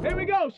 Here we go.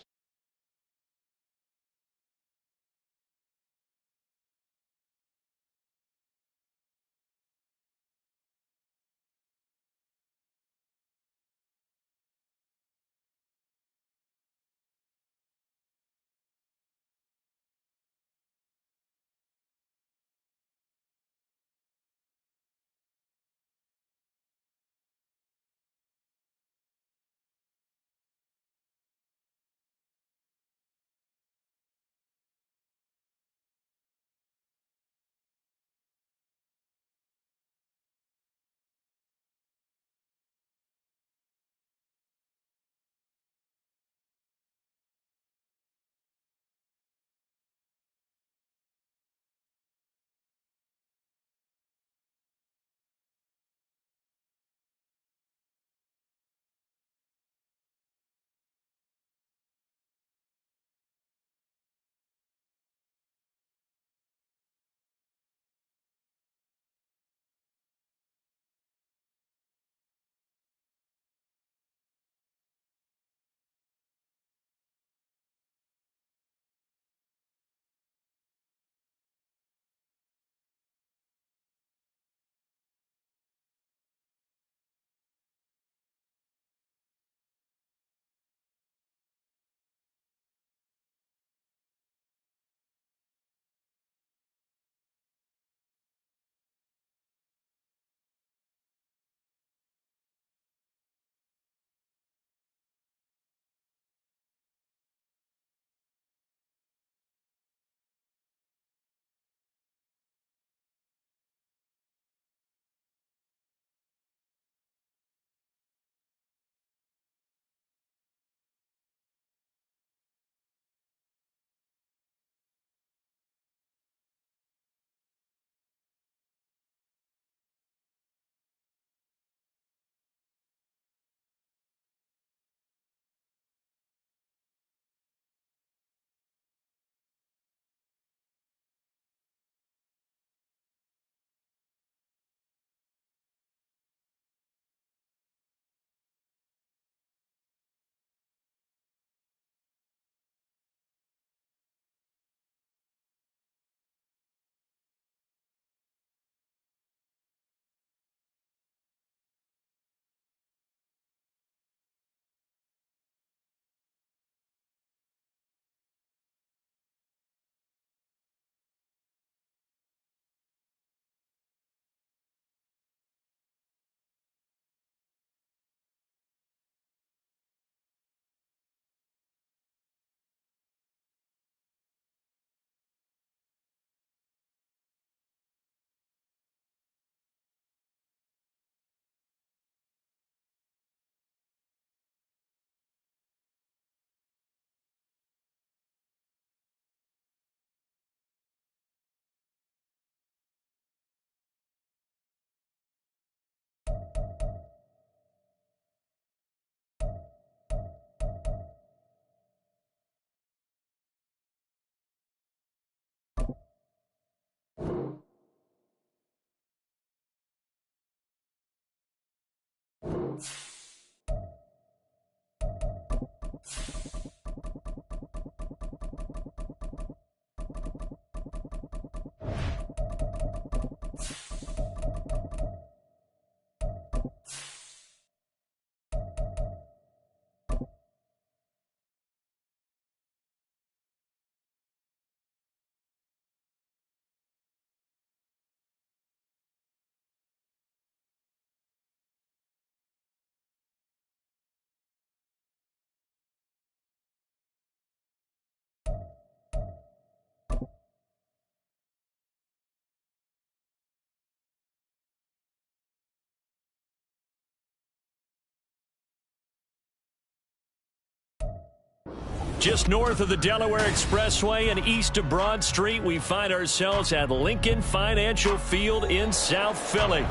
Just north of the Delaware Expressway and east of Broad Street, we find ourselves at Lincoln Financial Field in South Philly.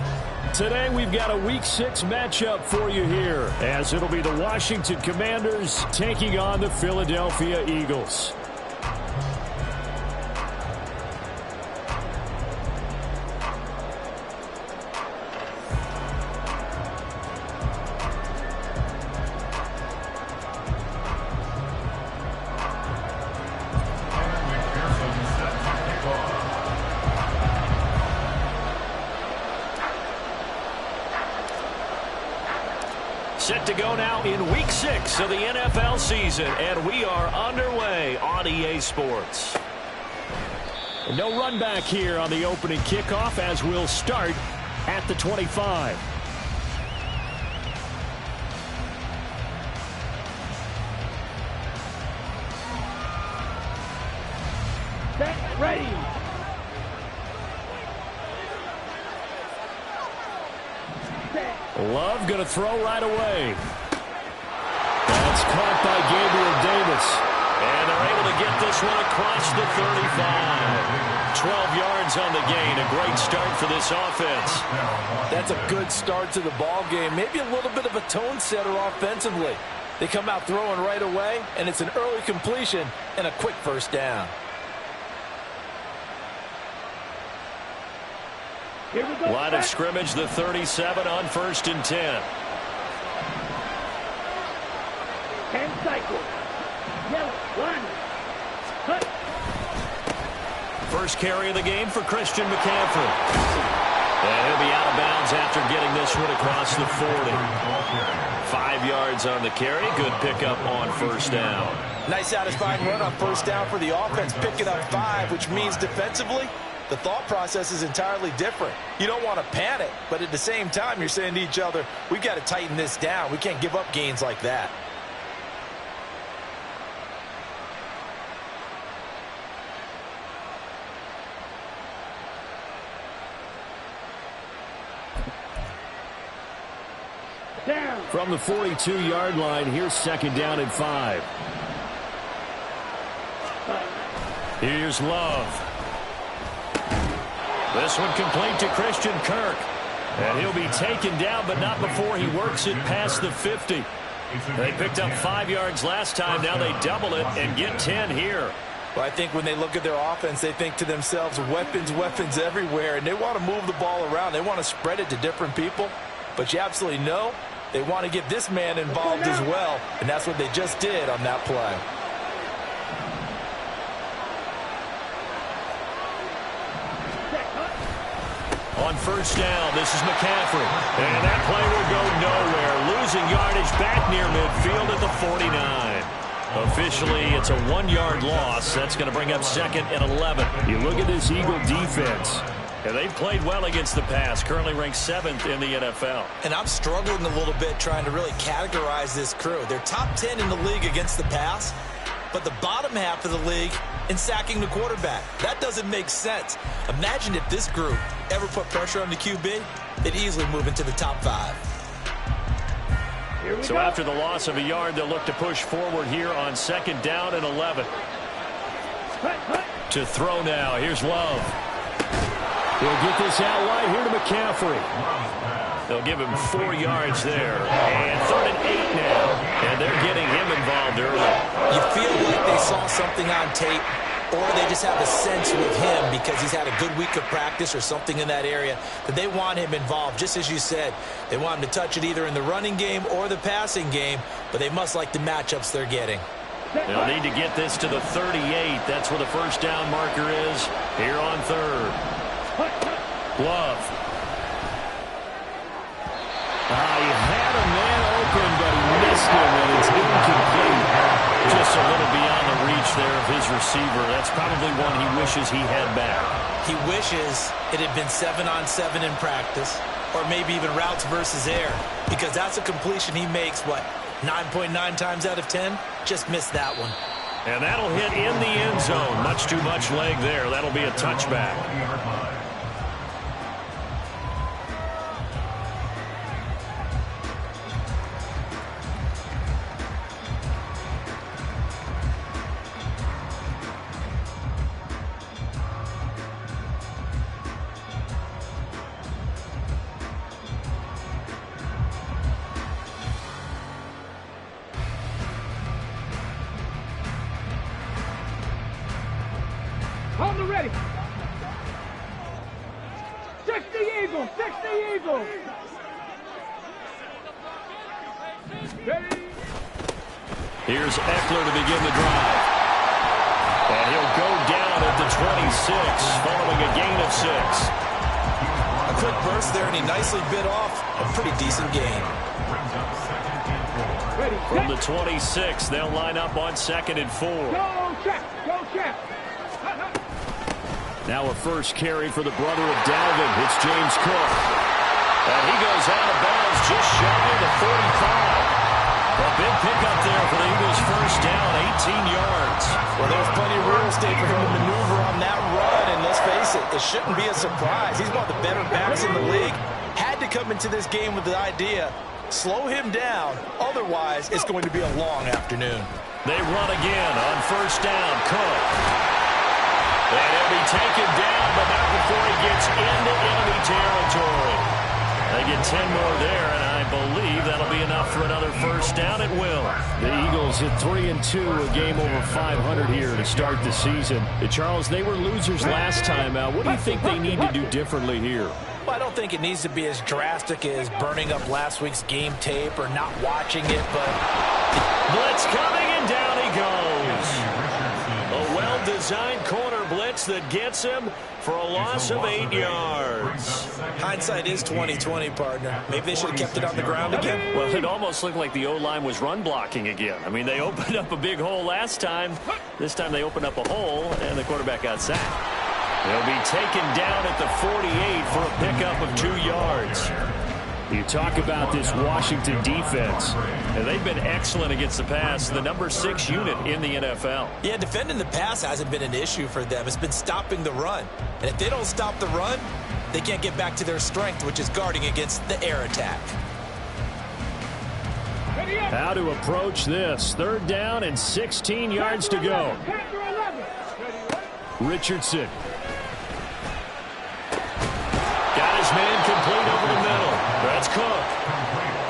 Today, we've got a Week 6 matchup for you here, as it'll be the Washington Commanders taking on the Philadelphia Eagles. Set to go now in Week 6 of the NFL season, and we are underway on EA Sports. No run back here on the opening kickoff as we'll start at the 25. Set, ready. Love going to throw right away. That's caught by Gabriel Davis. And they're able to get this one across the 35. 12 yards on the gain. A great start for this offense. That's a good start to the ball game. Maybe a little bit of a tone setter offensively. They come out throwing right away, and it's an early completion and a quick first down. Line of scrimmage, the 37 on 1st and 10. 10 cycles. Yellow, one. Cut. First carry of the game for Christian McCaffrey. And he'll be out of bounds after getting this one across the 40. 5 yards on the carry. Good pickup on first down. Nice satisfying run on first down for the offense, picking up 5, which means defensively, the thought process is entirely different. You don't want to panic, but at the same time, you're saying to each other, we've got to tighten this down. We can't give up gains like that. Down. From the 42-yard line, here's 2nd down and 5. Here's Love. This one complete to Christian Kirk. And he'll be taken down, but not before he works it past the 50. They picked up 5 yards last time. Now they double it and get 10 here. Well, I think when they look at their offense, they think to themselves, weapons, weapons everywhere, and they want to move the ball around. They want to spread it to different people. But you absolutely know they want to get this man involved as well, and that's what they just did on that play. On first down, this is McCaffrey. And that play will go nowhere. Losing yardage back near midfield at the 49. Officially, it's a 1-yard loss. That's going to bring up 2nd and 11. You look at this Eagle defense. And they've played well against the pass. Currently ranked 7th in the NFL. And I'm struggling a little bit trying to really categorize this crew. They're top 10 in the league against the pass, but the bottom half of the league in sacking the quarterback. That doesn't make sense. Imagine if this group ever put pressure on the QB, they'd easily move into the top 5. So after the loss of a yard, they'll look to push forward here on 2nd down and 11. To throw now, here's Love. He'll get this out wide here to McCaffrey. They'll give him 4 yards there. And 3rd and 8 now. And they're getting him involved early. You feel like they saw something on tape, or they just have a sense with him because he's had a good week of practice or something in that area that they want him involved. Just as you said, they want him to touch it either in the running game or the passing game, but they must like the matchups they're getting. They'll need to get this to the 38. That's where the first down marker is here on 3rd. Love. He had a man open, but he missed him, and it's incomplete. Just a little beyond the reach there of his receiver. That's probably one he wishes he had back. He wishes it had been 7-on-7 in practice, or maybe even routes versus air, because that's a completion he makes, 9.9 times out of 10? Just missed that one. And that'll hit in the end zone. Much too much leg there. That'll be a touchback. On the ready. 60 Eagles, 60 Eagles. Ready. Here's Eckler to begin the drive. And he'll go down at the 26, following a gain of 6. A quick burst there, and he nicely bit off a pretty decent gain. From the 26, they'll line up on 2nd and 4. Go check. Go check. Now a first carry for the brother of Dalvin. It's James Cook. And he goes out of bounds just shy of the 45. A big pickup there for the Eagles' first down, 18 yards. Well, there's plenty of real estate for him to maneuver on that run, and let's face it, it shouldn't be a surprise. He's one of the better backs in the league. Had to come into this game with the idea, slow him down, otherwise it's going to be a long afternoon. They run again on first down, Cook. And he'll be taken down, but not before he gets into enemy territory. They get 10 more there, and I believe that'll be enough for another first down. It will. The Eagles hit 3-2, a game over 500 here to start the season. Charles, they were losers last time out. What do you think they need to do differently here? Well, I don't think it needs to be as drastic as burning up last week's game tape or not watching it, but... Blitz coming, and down he goes. A well-designed corner blitz that gets him for a loss of 8 yards. Hindsight is 20/20, partner. Maybe they should have kept it on the ground again. Well, it almost looked like the O-line was run blocking again. I mean, they opened up a big hole last time. This time they opened up a hole, and the quarterback got sacked. They'll be taken down at the 48 for a pickup of 2 yards. You talk about this Washington defense, and they've been excellent against the pass, the number 6 unit in the NFL. Yeah, defending the pass hasn't been an issue for them. It's been stopping the run. And if they don't stop the run, they can't get back to their strength, which is guarding against the air attack. How to approach this. 3rd down and 16 yards to go. Richardson. Got his man complete over the middle. That's Cook.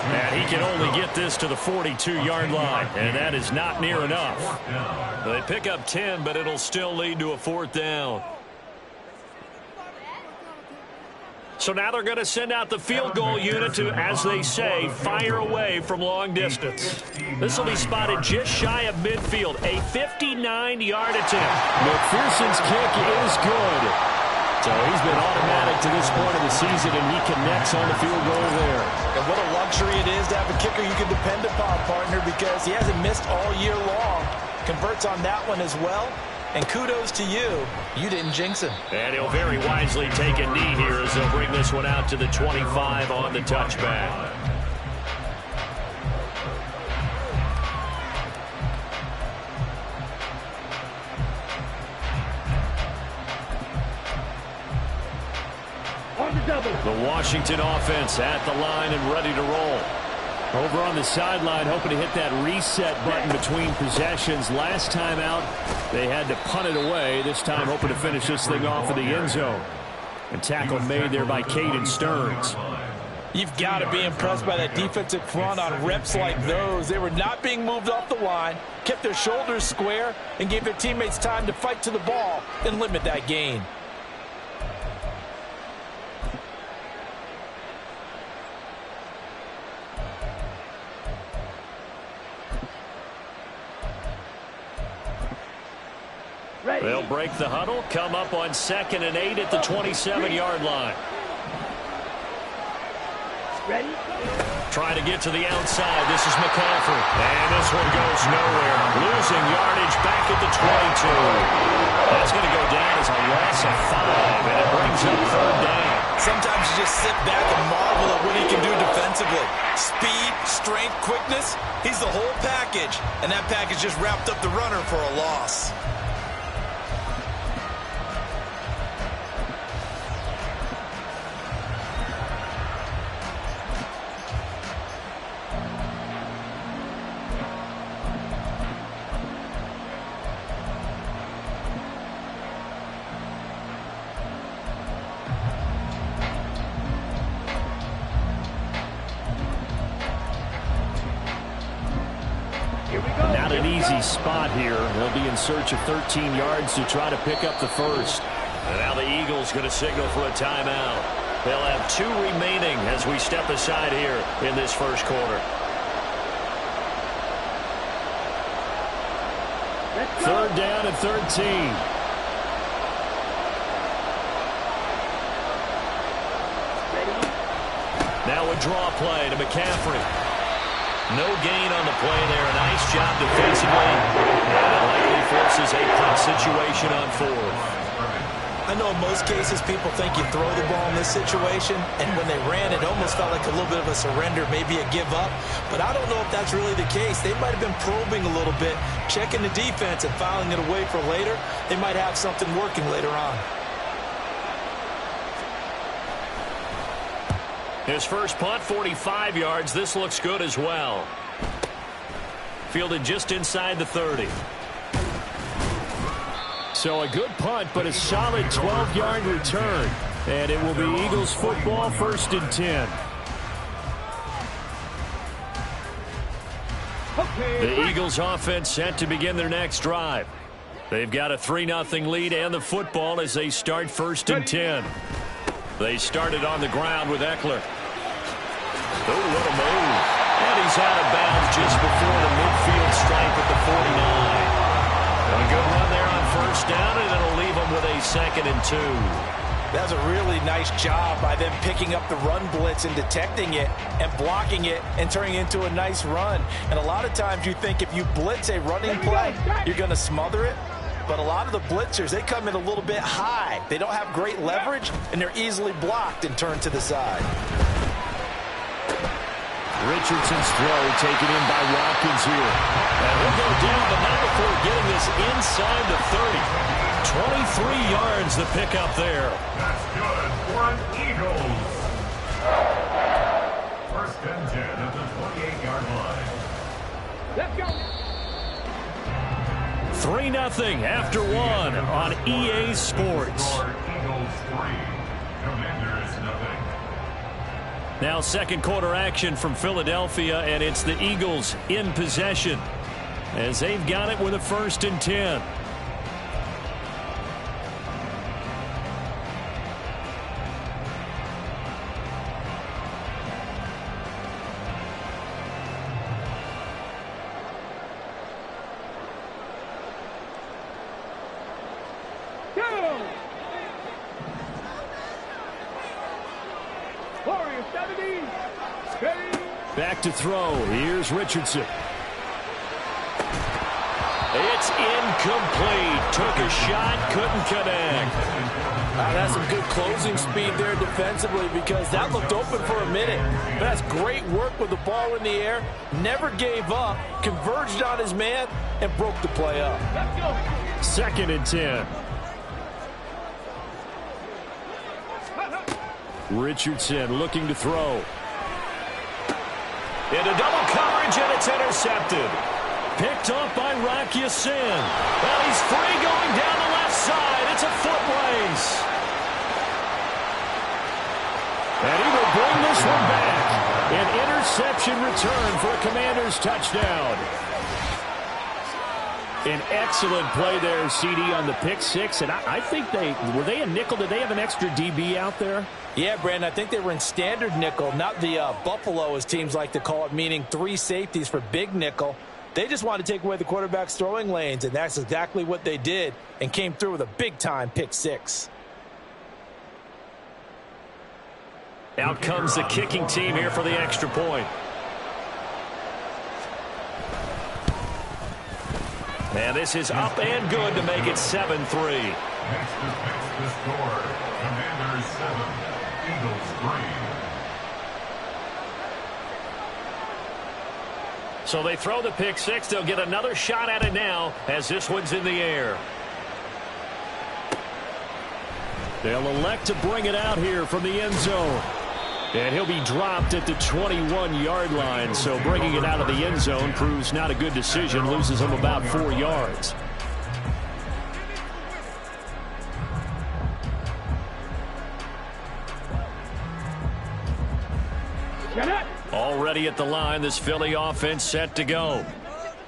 And he can only get this to the 42-yard line, and that is not near enough. They pick up 10, but it'll still lead to a 4th down. So now they're going to send out the field goal unit to, as they say, fire away from long distance. This will be spotted just shy of midfield, a 59-yard attempt. McPherson's kick is good. So he's been automatic to this point of the season, and he connects on the field goal there. And what a luxury it is to have a kicker you can depend upon, partner, because he hasn't missed all year long. Converts on that one as well. And kudos to you. You didn't jinx him. And he'll very wisely take a knee here as they'll bring this one out to the 25 on the touchback. The Washington offense at the line and ready to roll. Over on the sideline, hoping to hit that reset button between possessions. Last time out, they had to punt it away. This time, hoping to finish this thing off in the end zone. And tackle made there by Caden Stearns. You've got to be impressed by that defensive front on reps like those. They were not being moved off the line, kept their shoulders square, and gave their teammates time to fight to the ball and limit that gain. They'll break the huddle, come up on 2nd and 8 at the 27-yard line. Ready? Trying to get to the outside. This is McCaffrey. And this one goes nowhere. Losing yardage back at the 22. That's going to go down as a loss of 5, and it brings up 3rd down. Sometimes you just sit back and marvel at what he can do defensively. Speed, strength, quickness. He's the whole package. And that package just wrapped up the runner for a loss. Not an easy spot here. They'll be in search of 13 yards to try to pick up the first. And now the Eagles going to signal for a timeout. They'll have 2 remaining as we step aside here in this first quarter. 3rd down and 13. Now a draw play to McCaffrey. No gain on the play there. A nice job defensively. And it likely forces a punt situation on fourth. I know in most cases people think you throw the ball in this situation, and when they ran, it almost felt like a little bit of a surrender, maybe a give up. But I don't know if that's really the case. They might have been probing a little bit, checking the defense and filing it away for later. They might have something working later on. His first punt, 45 yards. This looks good as well. Fielded just inside the 30. So a good punt, but a solid 12-yard return. And it will be Eagles football, 1st and 10. The Eagles offense set to begin their next drive. They've got a 3-0 lead and the football as they start 1st and 10. They started on the ground with Eckler. Oh, what a move. And he's out of bounds just before the midfield stripe at the 49. A good run there on 1st down, and it'll leave them with a 2nd and 2. That's a really nice job by them picking up the run blitz and detecting it and blocking it and turning it into a nice run. And a lot of times you think if you blitz a running play, you're going to smother it. But a lot of the blitzers, they come in a little bit high. They don't have great leverage, and they're easily blocked and turned to the side. Richardson's throw taken in by Watkins here. And he'll go down, but not before getting this inside the 30. 23 yards the pickup there. That's good for an Eagles. 1st and 10 at the 28-yard line. Let's go. 3-0 after 1 on EA Sports. Eagles 3, Commanders 0. Now 2nd quarter action from Philadelphia, and it's the Eagles in possession as they've got it with a 1st and 10. Back to throw. Here's Richardson. It's incomplete. Took a shot, couldn't connect. That's some good closing speed there defensively because that looked open for a minute. But that's great work with the ball in the air. Never gave up, converged on his man, and broke the play up. 2nd and 10. Richardson looking to throw. Into double coverage, and it's intercepted. Picked off by Rocky Sin. Well, he's free going down the left side. It's a foot race. And he will bring this one back. An interception return for a Commanders touchdown. An excellent play there, CD, on the pick six. And I think were they a nickel? Did they have an extra DB out there? Yeah, Brandon, I think they were in standard nickel, not the Buffalo, as teams like to call it, meaning 3 safeties for big nickel. They just wanted to take away the quarterback's throwing lanes, and that's exactly what they did and came through with a big-time pick six. Out comes the kicking team here for the extra point. And this is up and good to make it 7-3. Next to fix the score, Commanders 7, Eagles 3. So they throw the pick six. They'll get another shot at it now as this one's in the air. They'll elect to bring it out here from the end zone. And he'll be dropped at the 21-yard line. So bringing it out of the end zone proves not a good decision. Loses him about 4 yards. Already at the line, this Philly offense set to go.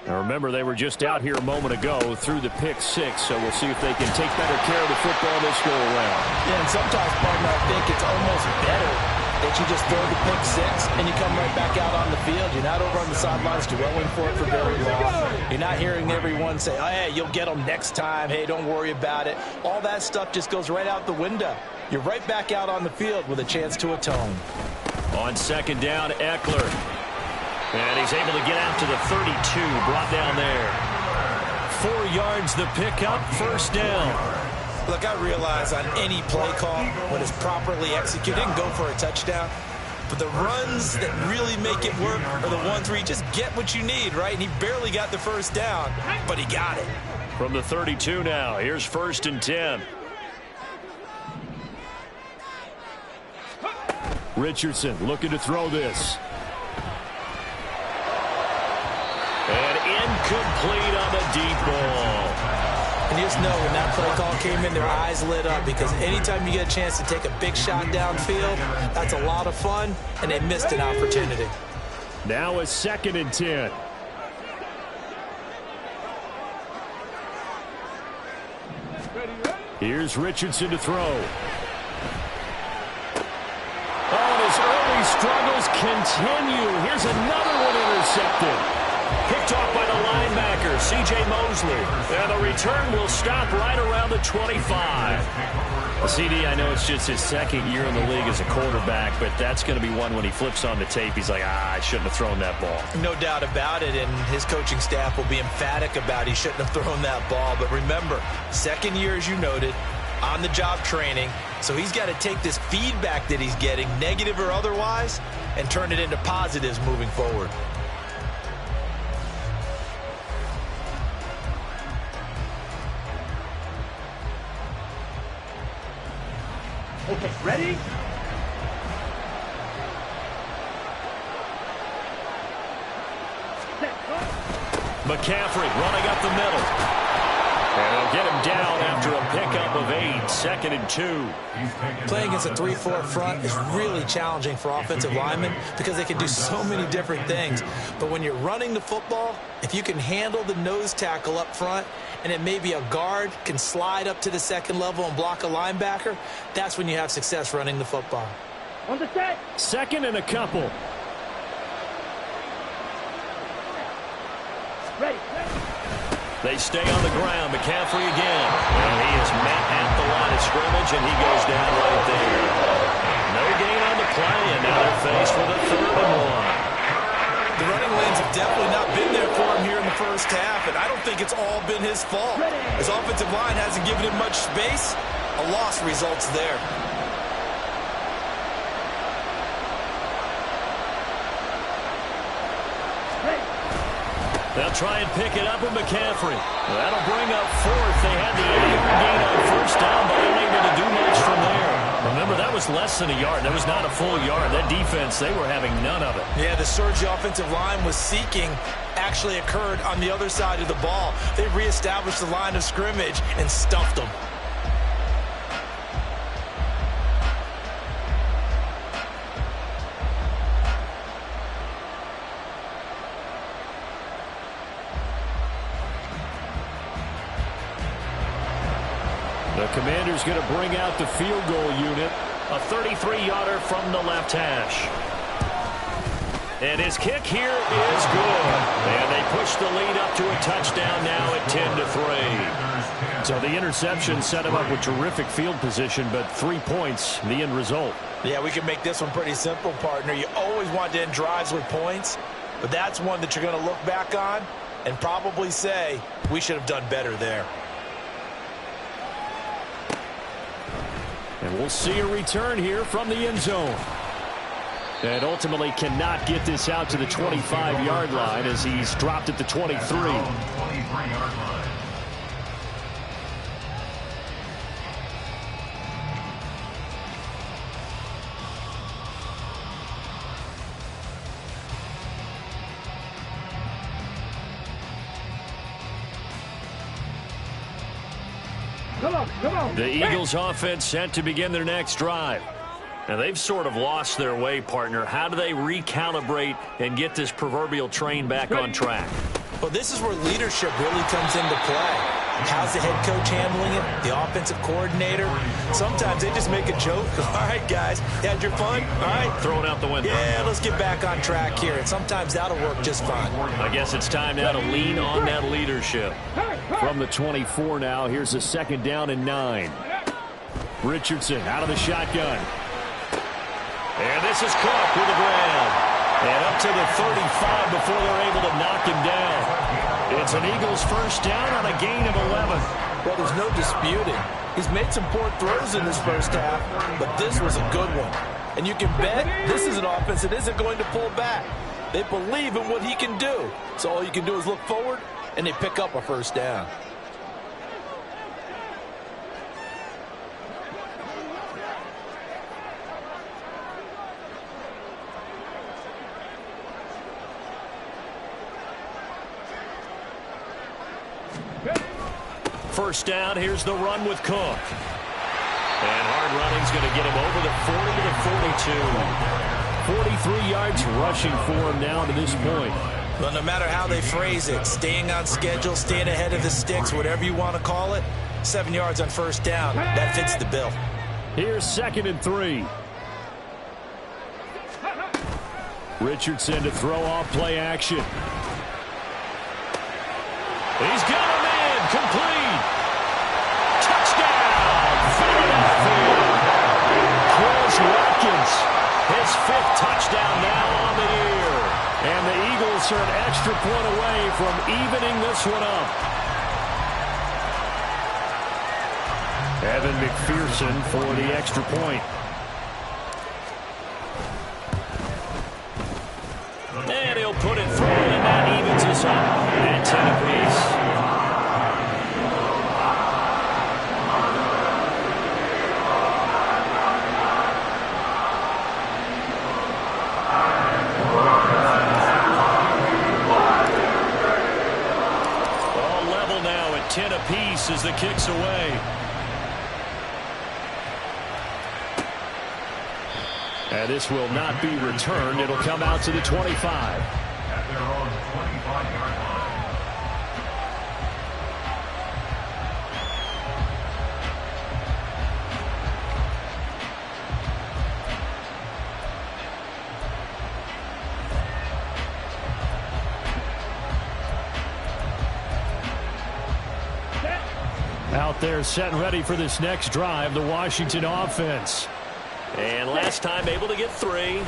Now remember, they were just out here a moment ago through the pick six, so we'll see if they can take better care of the football this go around. Yeah, and sometimes, partner, I think it's almost better that you just throw the pick six and you come right back out on the field. You're not over on the sidelines dwelling for it for very long. You're not hearing everyone say, oh, hey, you'll get them next time. Hey, don't worry about it. All that stuff just goes right out the window. You're right back out on the field with a chance to atone. On second down, Eckler. And he's able to get out to the 32, brought down there. 4 yards the pickup, first down. Look, I realize on any play call, when it's properly executed, it can go for a touchdown. But the runs that really make it work are the ones where you just get what you need, right? And he barely got the first down, but he got it. From the 32 now, here's 1st and 10. Richardson looking to throw this. And incomplete on the deep ball. And you just know when that play call came in, their eyes lit up, because anytime you get a chance to take a big shot downfield, that's a lot of fun, and they missed an opportunity. Now a 2nd and 10. Here's Richardson to throw. Oh, and his early struggles continue. Here's another one intercepted. Picked off by the linebacker, C.J. Mosley. And the return will stop right around the 25. CD, I know it's just his 2nd year in the league as a quarterback, but that's going to be one when he flips on the tape. He's like, I shouldn't have thrown that ball. No doubt about it, and his coaching staff will be emphatic about he shouldn't have thrown that ball. But remember, 2nd year, as you noted, on-the-job training. So he's got to take this feedback that he's getting, negative or otherwise, and turn it into positives moving forward. Okay, ready? McCaffrey running up the middle. And they'll get him down after a pickup of 8, 2nd and 2. Playing against a 3-4 front is really challenging for offensive linemen because they can do so many different things. But when you're running the football, if you can handle the nose tackle up front, and then maybe a guard can slide up to the 2nd level and block a linebacker, that's when you have success running the football. On the set. 2nd and a couple. Ready. They stay on the ground. McCaffrey again. And he is met at the line of scrimmage, and he goes down right there. No gain on the play, and now they're faced with a 3rd and 1. The running lanes have definitely not been there for him here in the first half, and I don't think it's all been his fault. His offensive line hasn't given him much space. A loss results there. They'll try and pick it up with McCaffrey. That'll bring up 4th. They had the 8-yard gain on 1st down, but unable to do much from there. Remember, that was less than a yard. That was not a full yard. That defense, they were having none of it. Yeah, the surge the offensive line was seeking actually occurred on the other side of the ball. They reestablished the line of scrimmage and stuffed them. The Commander's going to bring out the field goal unit. A 33-yarder from the left hash. And his kick here is good. And they push the lead up to a touchdown now at 10-3. So the interception set him up with terrific field position, but 3 points, the end result. Yeah, we can make this one pretty simple, partner. You always want to end drives with points, but that's one that you're going to look back on and probably say, we should have done better there. And we'll see a return here from the end zone. And ultimately cannot get this out to the 25-yard line as he's dropped at the 23. 23-yard line. Come on. The Eagles offense set to begin their next drive. Now, they've sort of lost their way, partner. How do they recalibrate and get this proverbial train back on track? Well, this is where leadership really comes into play. How's the head coach handling it? The offensive coordinator? Sometimes they just make a joke. All right, guys, you had your fun? All right. Throw it out the window. Yeah, let's get back on track here. And sometimes that'll work just fine. I guess it's time now to lean on that leadership. From the 24 now, here's a 2nd down and 9. Richardson out of the shotgun. And this is Cook with the grab. And up to the 35 before they're able to knock him down. It's an Eagles first down on a gain of 11. Well, there's no disputing. He's made some poor throws in this first half, but this was a good one. And you can bet this is an offense that isn't going to pull back. They believe in what he can do. So all you can do is look forward, and they pick up a first down. First down, here's the run with Cook. And hard running's going to get him over the 40 to the 42. 43 yards rushing for him now to this point. Well, no matter how they phrase it, staying on schedule, staying ahead of the sticks, whatever you want to call it, 7 yards on first down, that fits the bill. Here's 2nd and 3. Richardson to throw off play action. He's got him in, complete. Touchdown, Philadelphia. Chris Watkins, his 5th touchdown now on the year. And the Eagles are an extra point away from evening this one up. Evan McPherson for the extra point. And he'll put it through, and that evens us up at 10 apiece. All level now at 10 apiece as the kick's away. And this will not be returned. It'll come out to the 25. At their own 25-yard line. Out there set and ready for this next drive, the Washington offense. And last time able to get 3.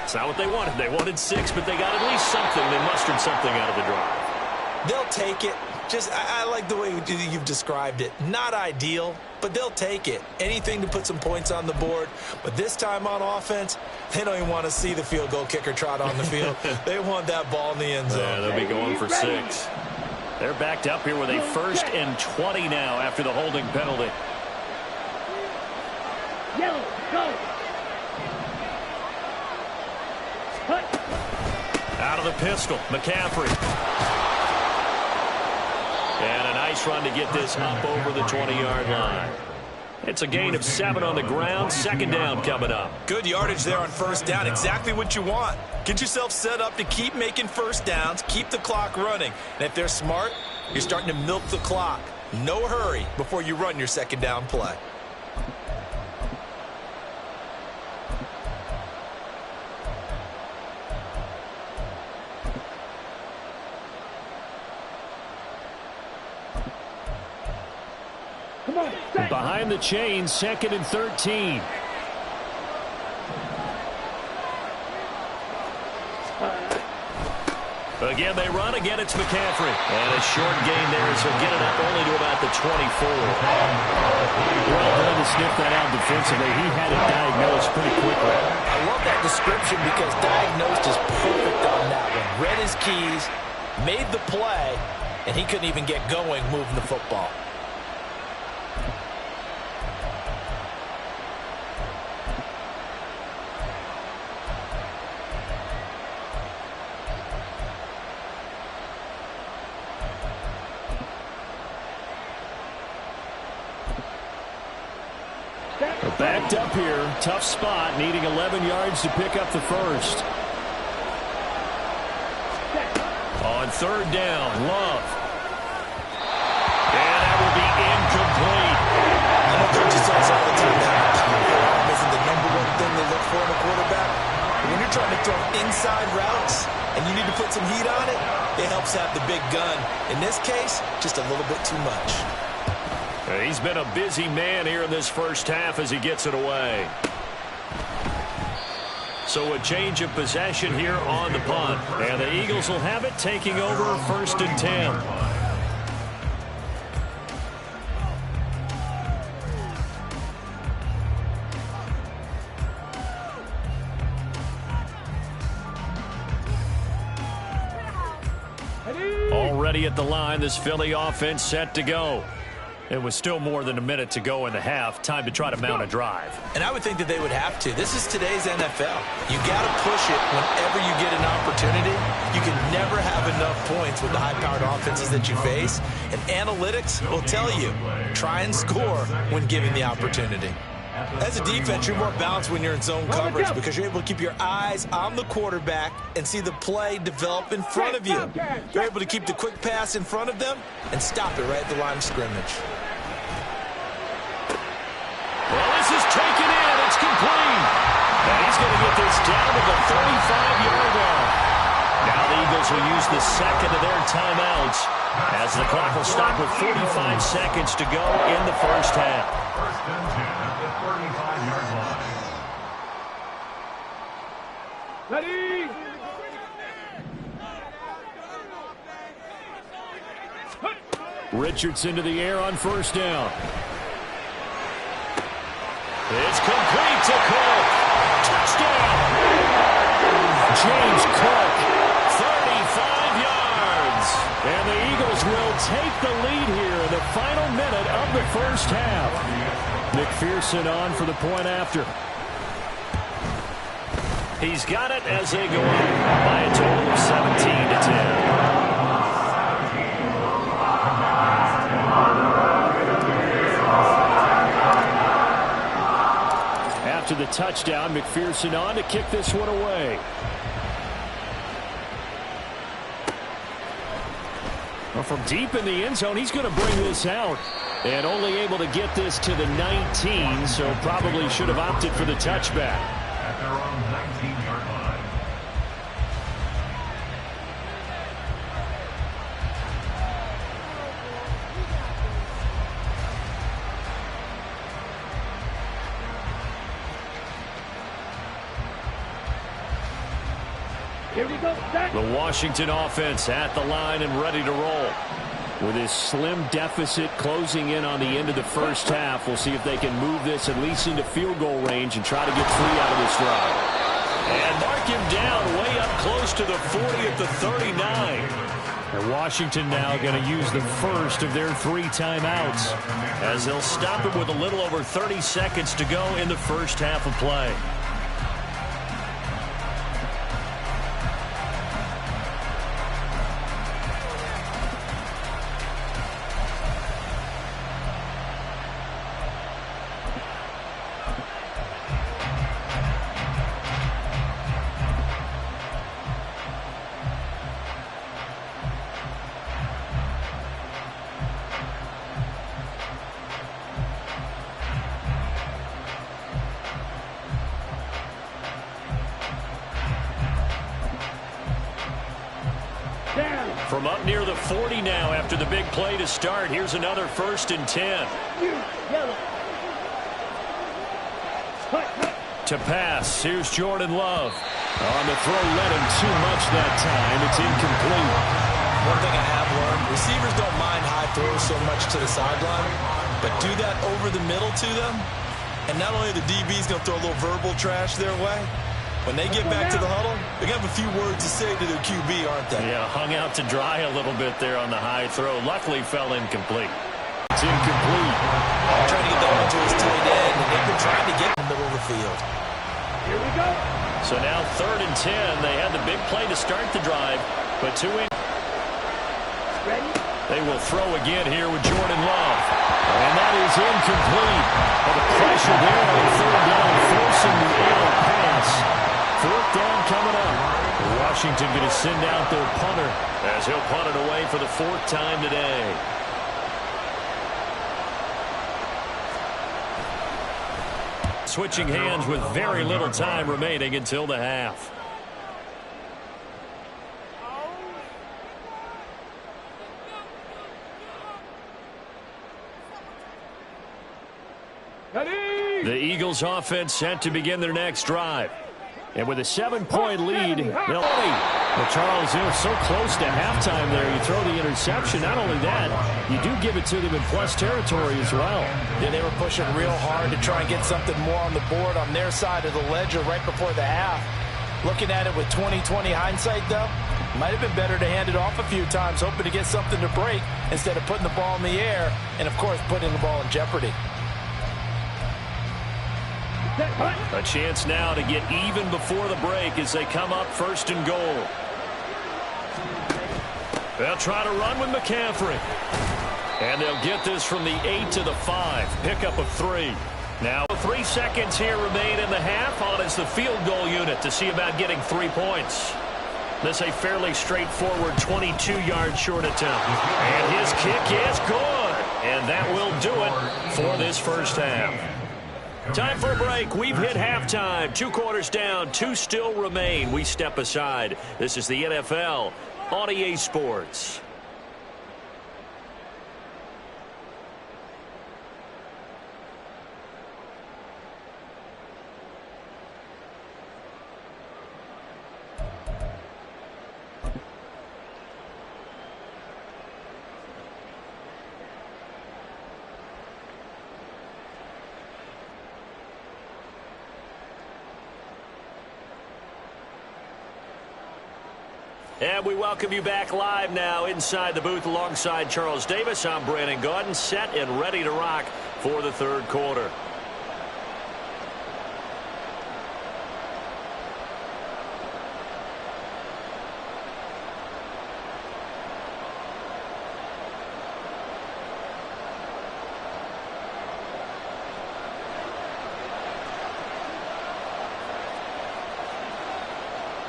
It's not what they wanted. They wanted 6, but they got at least something. They mustered something out of the drive. They'll take it. I like the way you've described it. Not ideal, but they'll take it. Anything to put some points on the board. But this time on offense, they don't even want to see the field goal kicker trot on the field. They want that ball in the end zone. Yeah, they'll be going for 6. They're backed up here with a 1st and 20 now after the holding penalty. Yellow, go. Out of the pistol, McCaffrey. And a nice run to get this up over the 20-yard line. It's a gain of 7 on the ground. 2nd down coming up. Good yardage there on first down. Exactly what you want. Get yourself set up to keep making first downs, keep the clock running. And if they're smart, you're starting to milk the clock. No hurry before you run your 2nd down play. Behind the chains, 2nd and 13. Again, they run. Again, it's McCaffrey. And a short gain there, so get it up only to about the 24. Well done to sniff that out defensively. He had it diagnosed pretty quickly. I love that description because diagnosed is perfect on that one. Read his keys, made the play, and he couldn't even get going moving the football. Backed up here, tough spot, needing 11 yards to pick up the 1st. On 3rd down, Love. And that will be incomplete. I know coaches tell us all the time that isn't the #1 thing they look for in a quarterback. But when you're trying to throw inside routes and you need to put some heat on it, it helps have the big gun. In this case, just a little bit too much. He's been a busy man here in this first half as he gets it away. So a change of possession here on the punt. And the Eagles will have it, taking over 1st and 10. Already at the line, this Philly offense set to go. It was still more than a minute to go in the half. Time to try to mount a drive. And I would think that they would have to. This is today's NFL. You got to push it whenever you get an opportunity. You can never have enough points with the high-powered offenses that you face. And analytics will tell you, try and score when given the opportunity. As a defense, you're more balanced when you're in zone coverage because you're able to keep your eyes on the quarterback and see the play develop in front of you. You're able to keep the quick pass in front of them and stop it right at the line of scrimmage. Well, this is taken in. It's complete. And he's going to get this down to the 35-yard line. Now the Eagles will use the second of their timeouts as the clock will stop with 45 seconds to go in the first half. 1st and 10 at the 35-yard line. Ready? Richardson to the air on 1st down. It's complete to Cook. Touchdown. James Cook, 35 yards. And the Eagles will take the lead here in the final minute of the first half. McPherson on for the point after. He's got it as they go up by a total of 17-10. After the touchdown, McPherson on to kick this one away. Well, from deep in the end zone, he's going to bring this out. And only able to get this to the 19, so probably should have opted for the touchback. At their own 19-yard line. Here we go. Set. The Washington offense at the line and ready to roll. With his slim deficit closing in on the end of the first half, we'll see if they can move this at least into field goal range and try to get 3 out of this drive. And mark him down way up close to the 40 at the 39. And Washington now going to use the first of their 3 timeouts as they'll stop it with a little over 30 seconds to go in the first half of play. From up near the 40 now after the big play to start. Here's another 1st and 10. To pass. Here's Jordan Love. On the throw, led him too much that time. It's incomplete. One thing I have learned, receivers don't mind high throws so much to the sideline, but do that over the middle to them, and not only the DB's going to throw a little verbal trash their way, when they get back to the huddle, they're going to have a few words to say to their QB, aren't they? Yeah, hung out to dry a little bit there on the high throw. Luckily, fell incomplete. It's incomplete. Trying to get that one to his tight end, and they've been trying to get in the middle of the field. Here we go. So now 3rd and 10. They had the big play to start the drive, but 2 in. Ready? They will throw again here with Jordan Love. And that is incomplete. But the pressure there on 3rd down, forcing the error pass. 4th down coming up. Washington going to send out their punter as he'll punt it away for the 4th time today. Switching hands with very little time remaining until the half. Ready? The Eagles offense set to begin their next drive. And with a 7-point lead, they'll but Charles, so close to halftime there. You throw the interception. Not only that, you do give it to them in plus territory as well. Yeah, they were pushing real hard to try and get something more on the board on their side of the ledger right before the half. Looking at it with 20/20 hindsight, though, might have been better to hand it off a few times, hoping to get something to break instead of putting the ball in the air and, of course, putting the ball in jeopardy. A chance now to get even before the break as they come up 1st and goal. They'll try to run with McCaffrey. And they'll get this from the 8 to the 5. Pickup of 3. Now 3 seconds here remain in the half. On is the field goal unit to see about getting 3 points. This a fairly straightforward 22-yard short attempt. And his kick is good. And that will do it for this first half. Time for a break. We've hit halftime. 2 quarters down. 2 still remain. We step aside. This is the NFL on EA Sports. And we welcome you back live now inside the booth alongside Charles Davis. I'm Brandon Gaudin, set and ready to rock for the 3rd quarter.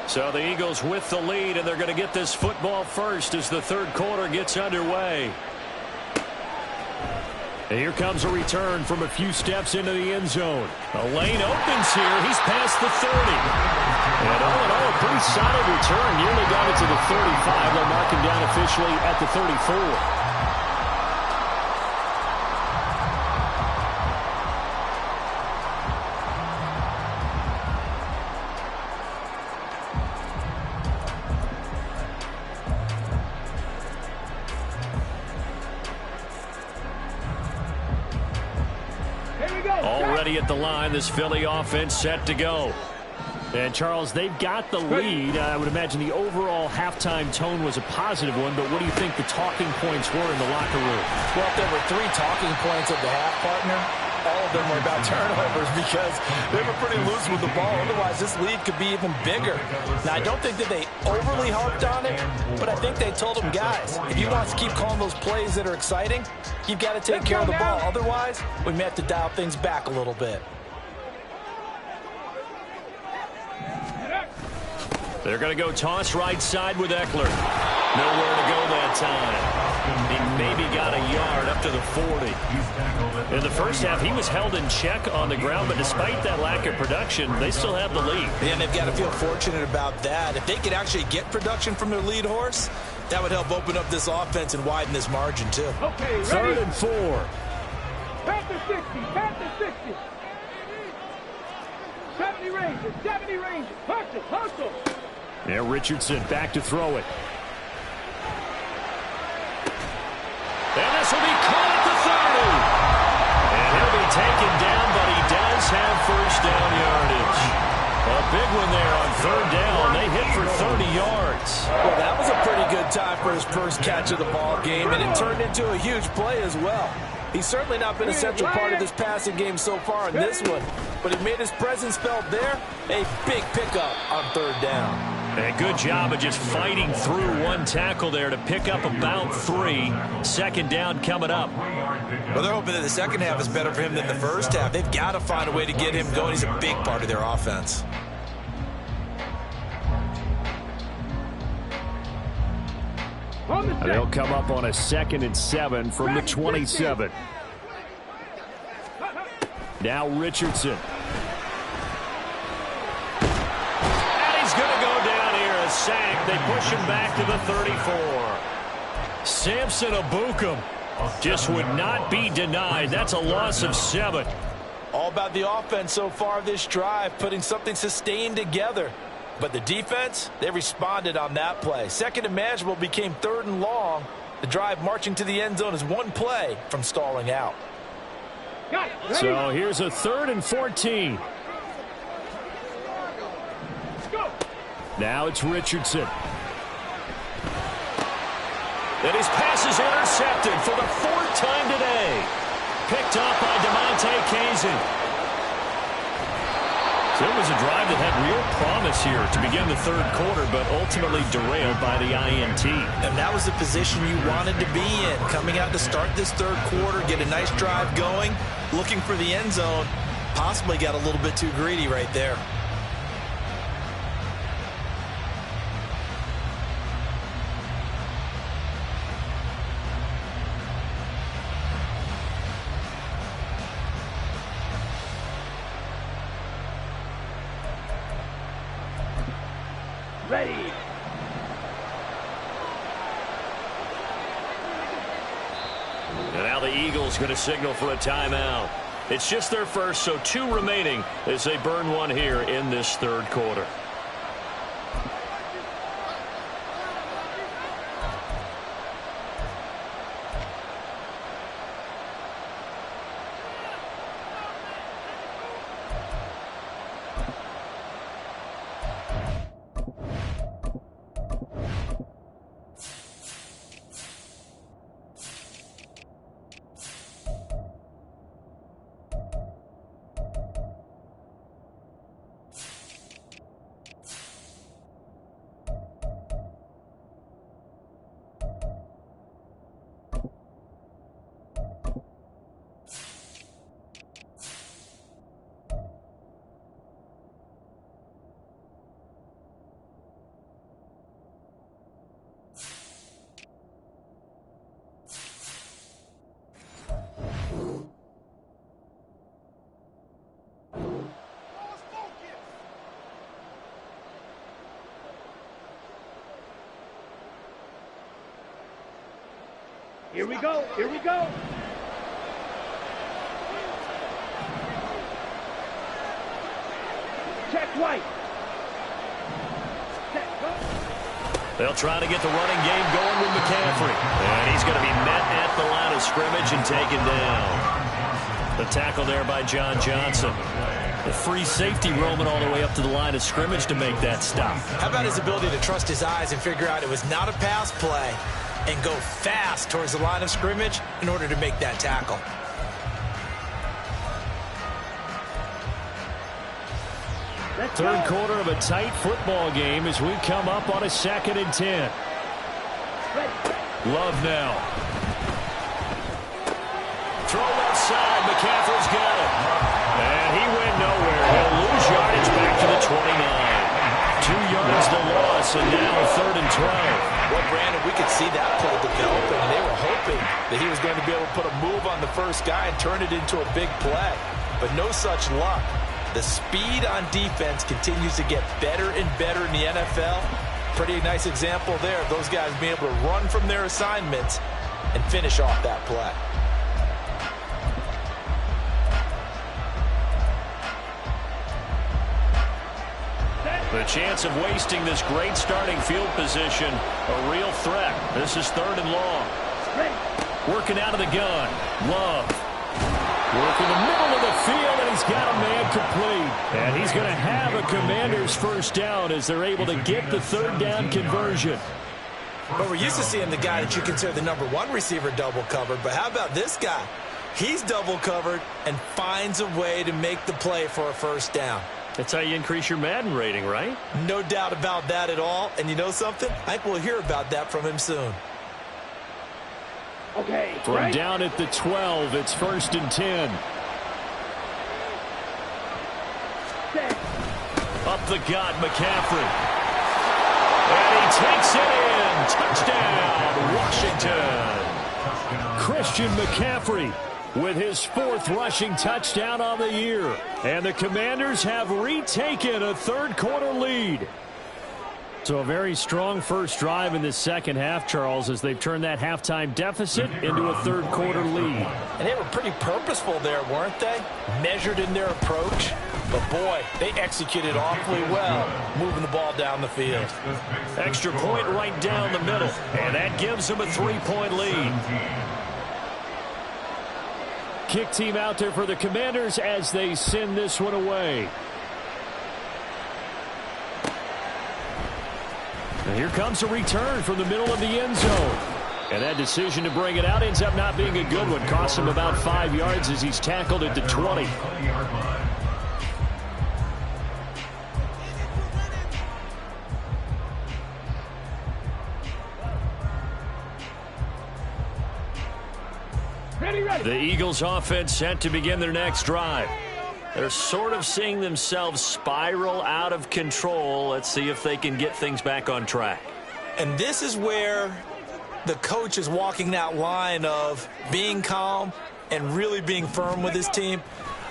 So the Eagles with the lead, and they're going to get this football first as the 3rd quarter gets underway. And here comes a return from a few steps into the end zone. A lane opens here. He's past the 30. And all in all, a pretty solid return. Nearly got it to the 35. They'll mark him down officially at the 34. Already at the line, this Philly offense set to go. And, Charles, they've got the lead. I would imagine the overall halftime tone was a positive one, but what do you think the talking points were in the locker room? Well, if there were 3 talking points of the half, partner, all of them were about turnovers because they were pretty loose with the ball. Otherwise, this lead could be even bigger. Now, I don't think that they overly harped on it, but I think they told them, guys, if you want to keep calling those plays that are exciting, you've got to take care of the ball. Otherwise, we may have to dial things back a little bit. They're going to go toss right side with Eckler. Nowhere to go that time. He maybe got a yard up to the 40. In the first half, he was held in check on the ground, but despite that lack of production, they still have the lead. Yeah, and they've got to feel fortunate about that. If they could actually get production from their lead horse, that would help open up this offense and widen this margin, too. Okay, 3rd and 4. Panther 60, Panther 60. 70 ranges, 70 ranges. Hustle, hustle. There, Richardson back to throw it. And this will be caught at the 30. And he'll be taken down, but he does have first down yardage. A big one there on 3rd down. They hit for 30 yards. Well, that was a pretty good time for his first catch of the ball game, and it turned into a huge play as well. He's certainly not been a central part of this passing game so far in this one, but he made his presence felt there. A big pickup on 3rd down. And good job of just fighting through one tackle there to pick up about 3. 2nd down coming up. Well, they're hoping that the second half is better for him than the first half. They've got to find a way to get him going. He's a big part of their offense. They'll come up on a 2nd and 7 from the 27. Now Richardson. Sack. They push him back to the 34. Samson Abukum just would not be denied. That's a loss of 7. All about the offense so far this drive, putting something sustained together. But the defense, they responded on that play. Second and manageable became 3rd and long. The drive marching to the end zone is one play from stalling out. So here's a 3rd and 14. Now it's Richardson. And his pass is intercepted for the 4th time today. Picked up by DeMonte Kazin. So it was a drive that had real promise here to begin the 3rd quarter, but ultimately derailed by the INT. And that was the position you wanted to be in. Coming out to start this 3rd quarter, get a nice drive going, looking for the end zone. Possibly got a little bit too greedy right there. Ready. And now the Eagles going to signal for a timeout. It's just their first, so 2 remaining as they burn one here in this 3rd quarter. Here we go. Here we go. Check right. Check go. They'll try to get the running game going with McCaffrey. And he's going to be met at the line of scrimmage and taken down. The tackle there by John Johnson. The free safety roaming all the way up to the line of scrimmage to make that stop. How about his ability to trust his eyes and figure out it was not a pass play and go fast towards the line of scrimmage in order to make that tackle. Third quarter of a tight football game as we come up on a 2nd and 10. Love now. Throw left side. McCaffrey's got it. And he went nowhere. He'll lose yardage back to the 29. 2 yards to loss, and now 3rd and 12. Well, Brandon, we could see that play developing. They were hoping that he was going to be able to put a move on the first guy and turn it into a big play. But no such luck. The speed on defense continues to get better and better in the NFL. Pretty nice example there of those guys being able to run from their assignments and finish off that play. The chance of wasting this great starting field position, a real threat. This is 3rd and long. Working out of the gun. Love. Working the middle of the field, and he's got a man complete. And he's going to have a Commanders first down as they're able to get the 3rd down conversion. But we're used to seeing the guy that you consider the #1 receiver double covered. But how about this guy? He's double covered and finds a way to make the play for a first down. That's how you increase your Madden rating, right? No doubt about that at all. And you know something? I think we'll hear about that from him soon. Okay. From down at the 12, it's 1st and 10. Up the gut, McCaffrey. And he takes it in. Touchdown, Washington. Christian McCaffrey with his 4th rushing touchdown on the year. And the Commanders have retaken a 3rd quarter lead. So a very strong first drive in this second half, Charles, as they've turned that halftime deficit into a third-quarter lead. And they were pretty purposeful there, weren't they? Measured in their approach. But, boy, they executed awfully well, moving the ball down the field. Extra point right down the middle, and that gives them a 3-point lead. Kick team out there for the Commanders as they send this one away. And here comes a return from the middle of the end zone. And that decision to bring it out ends up not being a good one. Costs him about 5 yards as he's tackled at the 20. The Eagles offense set to begin their next drive. They're sort of seeing themselves spiral out of control. Let's see if they can get things back on track. And this is where the coach is walking that line of being calm and really being firm with his team.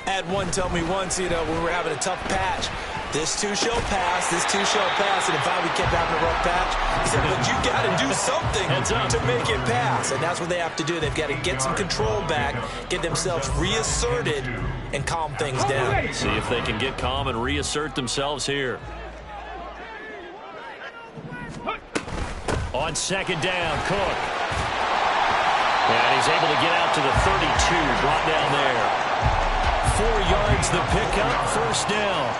I had one tell me once, when we were having a tough patch, this too shall pass, this too shall pass. And if we kept having a rough patch, he said, but you got to do something to make it pass. And that's what they have to do. They've got to get some control back, get themselves reasserted, and calm things down. See if they can get calm and reassert themselves here. On second down, Cook. And he's able to get out to the 32, brought down there. 4 yards the pickup, first down.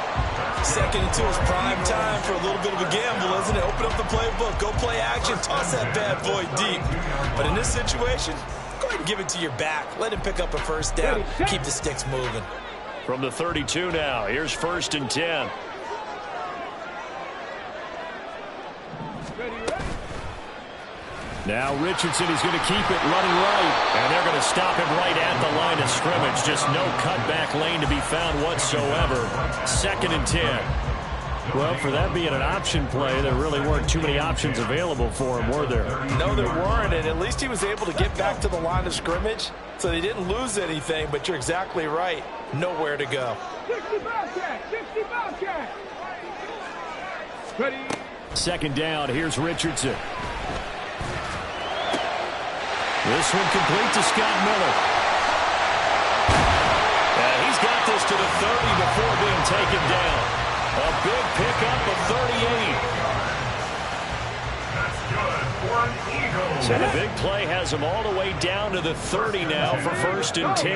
2nd and 2 is prime time for a little bit of a gamble, isn't it? Open up the playbook, go play action, toss that bad boy deep. But in this situation, go ahead and give it to your back. Let him pick up a first down, keep the sticks moving. From the 32 now, here's 1st and 10. Now Richardson is going to keep it running right. And they're going to stop him right at the line of scrimmage. Just no cutback lane to be found whatsoever. 2nd and 10. Well, for that being an option play, there really weren't too many options available for him, were there? No, there weren't. And at least he was able to get back to the line of scrimmage. So they didn't lose anything, but you're exactly right. Nowhere to go. 60 Bobcat! 60 Bobcat! Ready? 2nd down, here's Richardson. This one complete to Scott Miller. And he's got this to the 30 before being taken down. A big pickup of 38. That's good for an Eagle. So the big play has him all the way down to the 30 now for 1st and 10.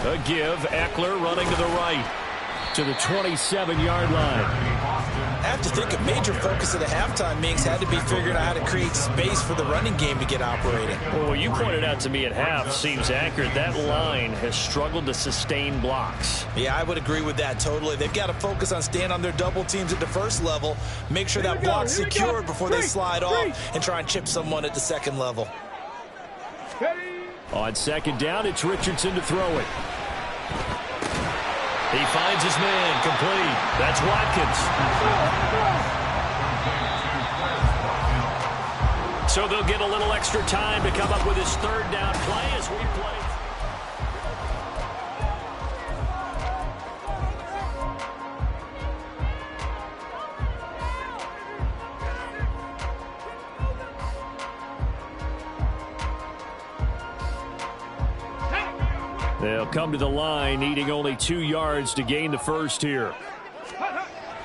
A give, Eckler running to the right to the 27-yard line. I have to think a major focus of the halftime meetings had to be figuring out how to create space for the running game to get operating. Well, what you pointed out to me at half seems accurate. That line has struggled to sustain blocks. Yeah, I would agree with that totally. They've got to focus on staying on their double teams at the first level, make sure that block's secured before they slide off, and try and chip someone at the second level. On 2nd down, it's Richardson to throw it. He finds his man, complete. That's Watkins. So they'll get a little extra time to come up with his 3rd down play as we play. They'll come to the line, needing only 2 yards to gain the first here.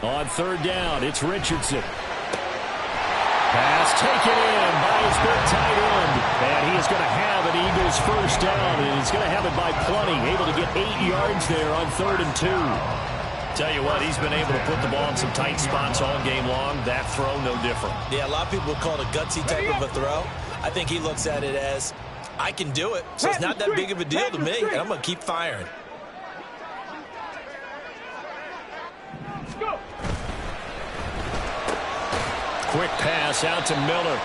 On 3rd down, it's Richardson. Pass taken in by his big tight end. And he is going to have an Eagles first down, and he's going to have it by plenty. Able to get 8 yards there on 3rd and 2. Tell you what, he's been able to put the ball in some tight spots all game long. That throw, no different. Yeah, a lot of people would call it a gutsy type of a throw. I think he looks at it as, I can do it, so it's not that big of a deal to me, and I'm going to keep firing. Quick pass out to Miller.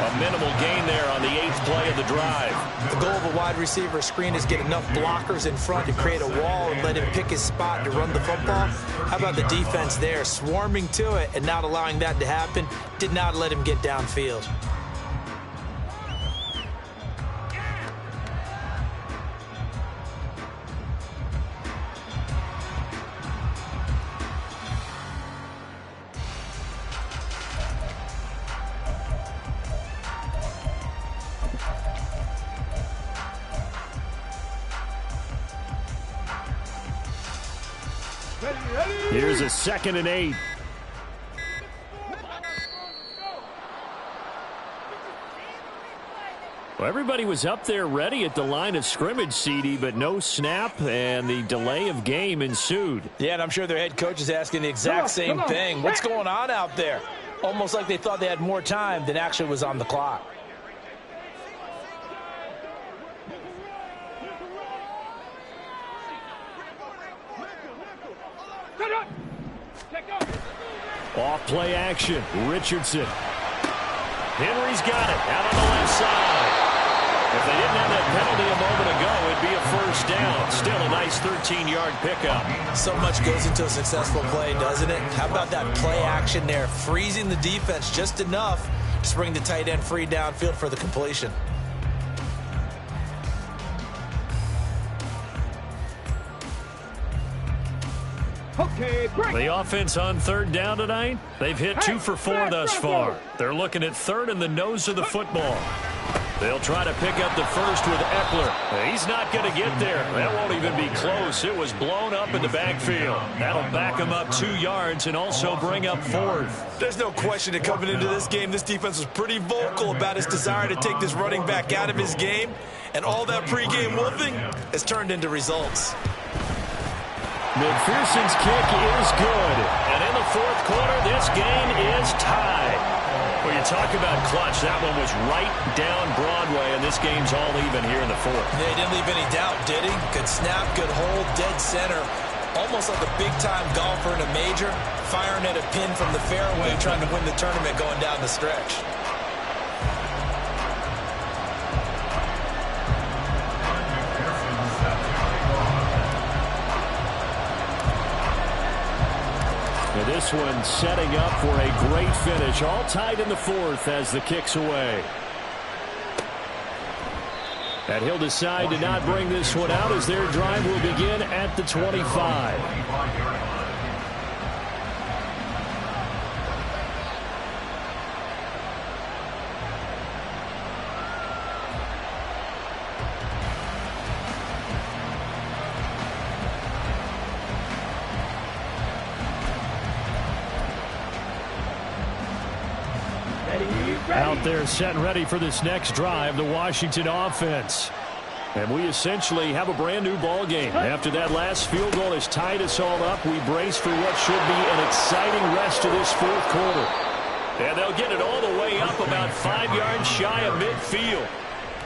A minimal gain there on the 8th play of the drive. The goal of a wide receiver screen is get enough blockers in front to create a wall and let him pick his spot to run the football. How about the defense there, swarming to it and not allowing that to happen? Did not let him get downfield. Here's a 2nd and 8. Well, everybody was up there ready at the line of scrimmage, CD, but no snap, and the delay of game ensued. Yeah, and I'm sure their head coach is asking the exact same thing. What's going on out there? Almost like they thought they had more time than actually was on the clock. Off play action. Richardson. Henry's got it out on the left side. If they didn't have that penalty a moment ago, it'd be a first down. Still a nice 13-yard pickup. So much goes into a successful play, doesn't it? How about that play action there? Freezing the defense just enough to bring the tight end free downfield for the completion. Okay, break. The offense on 3rd down tonight, they've hit 2 for 4 thus far. They're looking at 3rd in the nose of the football. They'll try to pick up the first with Eckler. He's not going to get there. That won't even be close. It was blown up in the backfield. That'll back him up 2 yards and also bring up 4th. There's no question that coming into this game, this defense was pretty vocal about its desire to take this running back out of his game. And all that pregame wolfing has turned into results. McPherson's kick is good. And in the 4th quarter, this game is tied. Well, you talk about clutch. That one was right down Broadway, and this game's all even here in the 4th. Yeah, he didn't leave any doubt, did he? Good snap, good hold, dead center. Almost like a big-time golfer in a major, firing at a pin from the fairway, trying to win the tournament going down the stretch. And this one setting up for a great finish. All tied in the 4th as the kick's away. And he'll decide to not bring this one out as their drive will begin at the 25. Out there set and ready for this next drive, the Washington offense. And we essentially have a brand new ball game. After that last field goal has tied us all up, we brace for what should be an exciting rest of this 4th quarter. And they'll get it all the way up about 5 yards shy of midfield.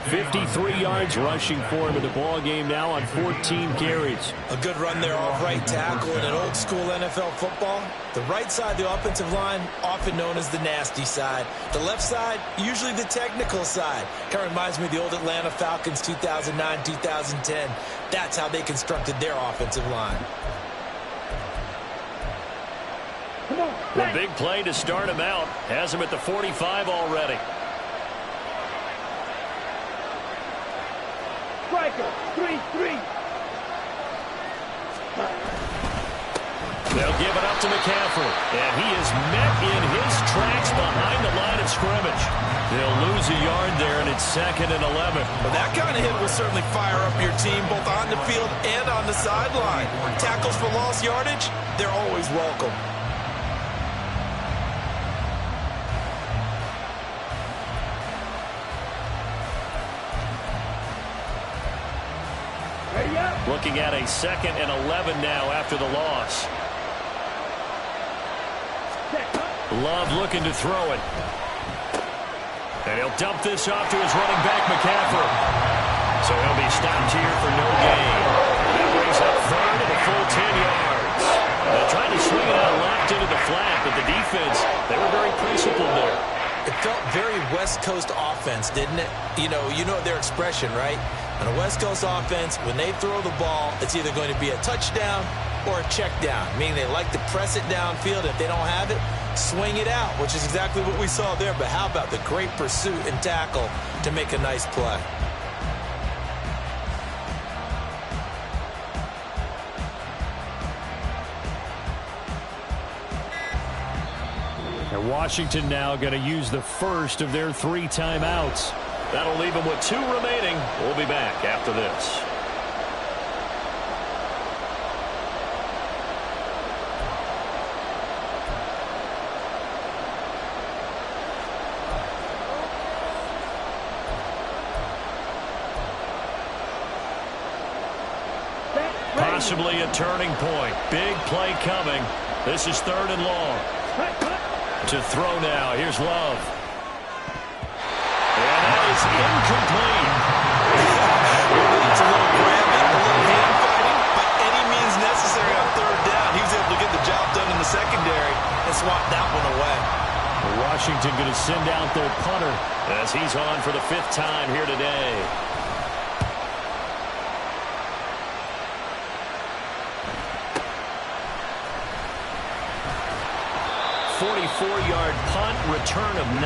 53 yards rushing for him in the ball game now on 14 carries. A good run there off right tackle in an old school NFL football. The right side, the offensive line, often known as the nasty side. The left side, usually the technical side. Kind of reminds me of the old Atlanta Falcons 2009, 2010. That's how they constructed their offensive line. The big play to start him out has him at the 45 already. Striker, 3-3. They'll give it up to McCaffrey, and he is met in his tracks behind the line of scrimmage. They'll lose a yard there, and it's 2nd and 11. Well, that kind of hit will certainly fire up your team both on the field and on the sideline. Tackles for lost yardage, they're always welcome. Looking at a 2nd and 11 now after the loss. Love looking to throw it. And he'll dump this off to his running back, McCaffrey. So he'll be stopped here for no gain. That brings up 3rd and a full 10 yards. They're trying to swing it out left into the flat, but the defense, they were very principled there. It felt very West Coast offense, didn't it? You know their expression, right? On a West Coast offense, when they throw the ball, it's either going to be a touchdown or a check down, meaning they like to press it downfield. If they don't have it, swing it out, which is exactly what we saw there. But how about the great pursuit and tackle to make a nice play? And Washington now going to use the first of their 3 timeouts. That'll leave them with 2 remaining. We'll be back after this. possibly a turning point. Big play coming. This is 3rd and long. To throw now. Here's Love. And that is incomplete. It's a little grabbing, a little hand fighting, by any means necessary on 3rd down. He was able to get the job done in the secondary and swat that one away. Washington going to send out their punter as he's on for the 5th time here today. 44-yard punt, return of 9.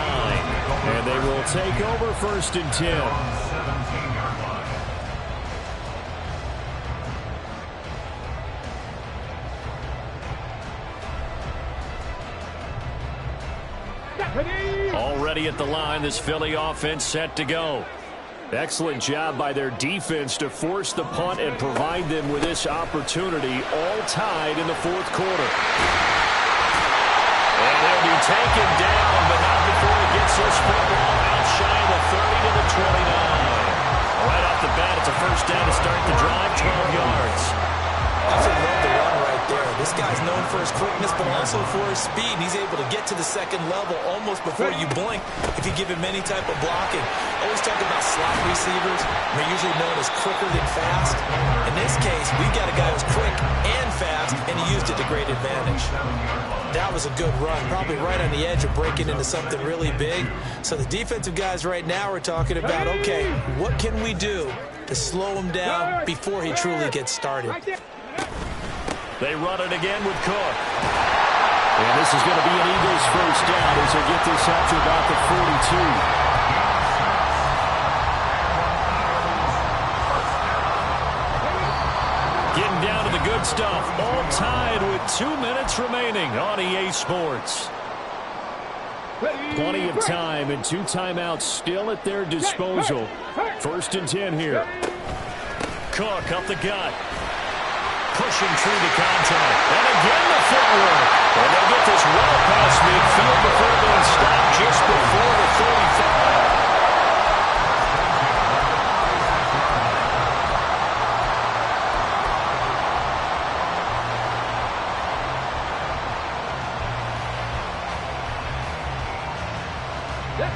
And they will take over 1st and 10. Already at the line, this Philly offense set to go. Excellent job by their defense to force the punt and provide them with this opportunity, all tied in the 4th quarter. And they'll be taken down, but not before he gets this football out shy of the 30 to the 29. Right off the bat, it's a 1st down to start the drive, 12 yards. Absolutely love the run right there. This guy's known for his quickness, but also for his speed. He's able to get to the 2nd level almost before you blink if you give him any type of blocking. Always talk about slot receivers. They're usually known as quicker than fast. In this case, we've got a guy who's quick and fast, and he used it to great advantage. That was a good run, probably right on the edge of breaking into something really big. So the defensive guys right now are talking about, okay, what can we do to slow him down before he truly gets started? They run it again with Cook. And this is going to be an Eagles 1st down as they get this out to about the 42. Getting down to the good stuff. All tied with 2 minutes remaining on EA Sports. Plenty of time and 2 timeouts still at their disposal. 1st and 10 here. Cook up the gut. Pushing through the contact. And again the footwork. And they'll get this well past midfield before being stopped just before the 35.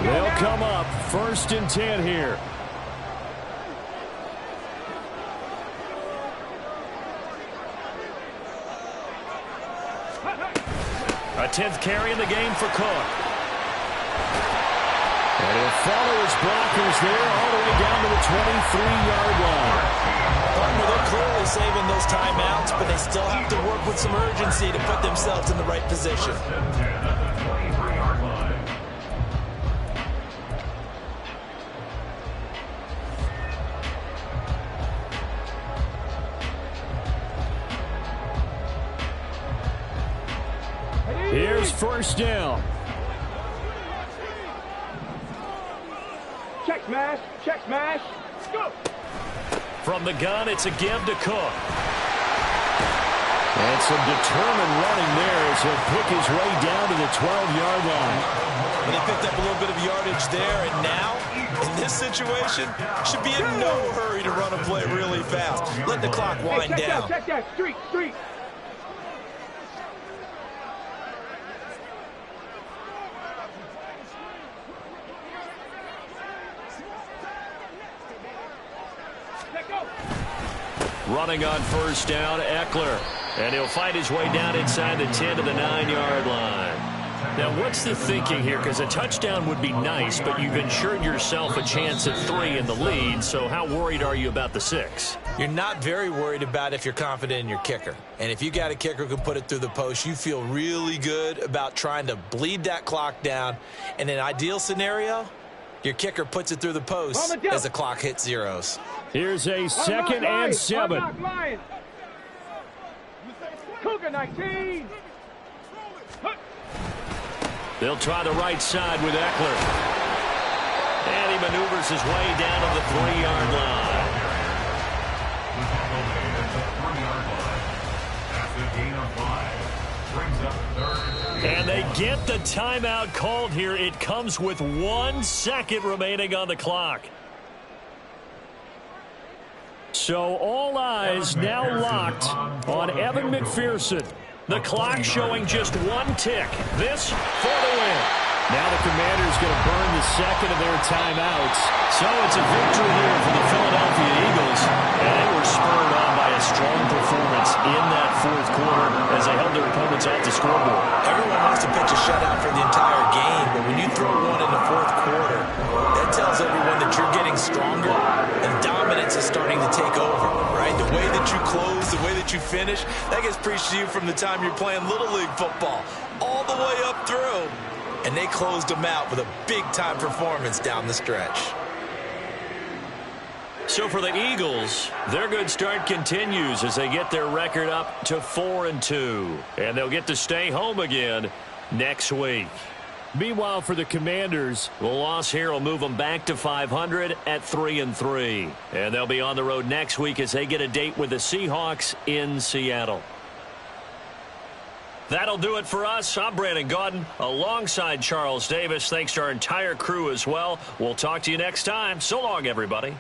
They'll come up 1st and 10 here. A 10th carry in the game for Cook. And he'll follow his blockers there all the way down to the 23-yard line. They're clearly saving those timeouts, but they still have to work with some urgency to put themselves in the right position. Here's 1st down. Check smash, check smash. Go. From the gun, it's a give to Cook. And some determined running there as he'll pick his way down to the 12-yard line. And he picked up a little bit of yardage there, and now, in this situation, should be in no hurry to run a play really fast. Let the clock wind down. Check that, street. Running on 1st down, Eckler. And he'll fight his way down inside the 10 to the 9-yard line. Now, what's the thinking here? Because a touchdown would be nice, but you've ensured yourself a chance at 3 in the lead, so how worried are you about the 6? You're not very worried about if you're confident in your kicker. And if you got a kicker who can put it through the post, you feel really good about trying to bleed that clock down. In an ideal scenario, your kicker puts it through the post as the clock hits zeros. Here's a 2nd and 7. Cougar 19. They'll try the right side with Eckler. And he maneuvers his way down to the 3-yard line. And they get the timeout called here. It comes with 1 second remaining on the clock. So all eyes now locked on Evan McPherson. The clock showing just one tick. This for the win. Now the Commanders going to burn the second of their timeouts. So it's a victory here for the Philadelphia Eagles. And they were spurred on by a strong performance in that fourth quarter as they held their opponents off the scoreboard. Everyone wants to pitch a shutout for the entire game, but when you throw one in the fourth quarter, that tells everyone that you're getting stronger and dominance is starting to take over, right? The way that you close, the way that you finish, that gets preached to you from the time you're playing Little League football all the way up through. And they closed them out with a big-time performance down the stretch. So for the Eagles, their good start continues as they get their record up to 4-2. And they'll get to stay home again next week. Meanwhile, for the Commanders, the loss here will move them back to 500 at 3-3. And they'll be on the road next week as they get a date with the Seahawks in Seattle. That'll do it for us. I'm Brandon Gaudin alongside Charles Davis. Thanks to our entire crew as well. We'll talk to you next time. So long, everybody.